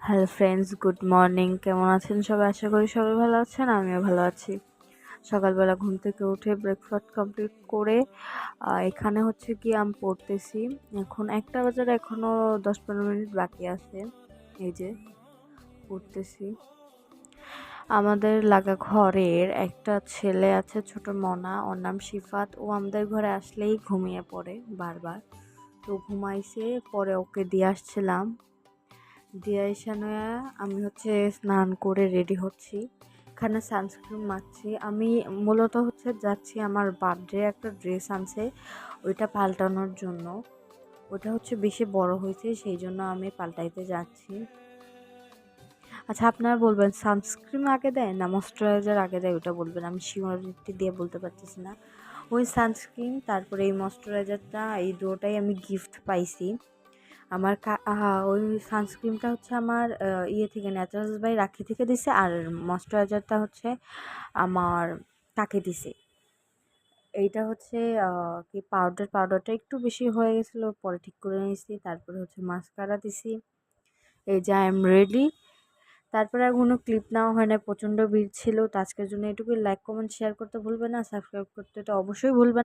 Hello friends, good morning. কেমন আছেন সবাই? আশা করি সবাই ভালো আছেন, আমিও ভালো আছি। সকালবেলা ঘুম থেকে উঠে ব্রেকফাস্ট কমপ্লিট করে এখানে হচ্ছে কি আমি পড়তেছি। এখন 1টা বাজার, এখনও 10-15 মিনিট বাকি আছে। এই যে পড়তেছি। আমাদের লাগা ঘরের একটা ছেলে আছে, ছোট মনা, ওর নাম শিফাত। ও আমাদের ঘরে আসলেই ঘুমিয়ে পড়ে বারবার। তো ঘুমাইছে, পরে ওকে দিয়ে আসছিলাম। দিয়ে এসানে আমি হচ্ছে স্নান করে রেডি হচ্ছি, এখানে সানস্ক্রিন মাখছি। আমি মূলত হচ্ছে যাচ্ছি, আমার বার্থডে একটা ড্রেস আনছে, ওইটা পাল্টানোর জন্য। ওটা হচ্ছে বেশি বড় হয়েছে, সেই জন্য আমি পাল্টাইতে যাচ্ছি। আচ্ছা, আপনারা বলবেন সানস্ক্রিন আগে দেয় না ময়শ্চারাইজার আগে দেয়, ওটা বলবেন। আমি শিওরিটি দিয়ে বলতে পারতেছি না। ওই সানস্ক্রিন, তারপরে এই ময়শ্চারাইজারটা, এই দুটোটাই আমি গিফট পাইছি। আমার ওই সানস্ক্রিনটা হচ্ছে আমার ইয়ে থেকে, ন্যাচারালস বাই রাখি থেকে দিছে, আর ময়শ্চারাইজারটা হচ্ছে আমার কাকে দিছে। এইটা হচ্ছে কি পাউডারটা একটু বেশি হয়ে গেছিলো, পরে ঠিক করে নিয়েছি। তারপরে হচ্ছে মাস্কারা দিছি। এই যে আই এম রেডি। তারপরে আর কোনো ক্লিপ নেওয়া হয় না, প্রচণ্ড ভিড় ছিল। তো আজকের জন্য এটুকুই। লাইক, কমেন্ট, শেয়ার করতে ভুলবেন না, সাবস্ক্রাইব করতে তো অবশ্যই ভুলবেন।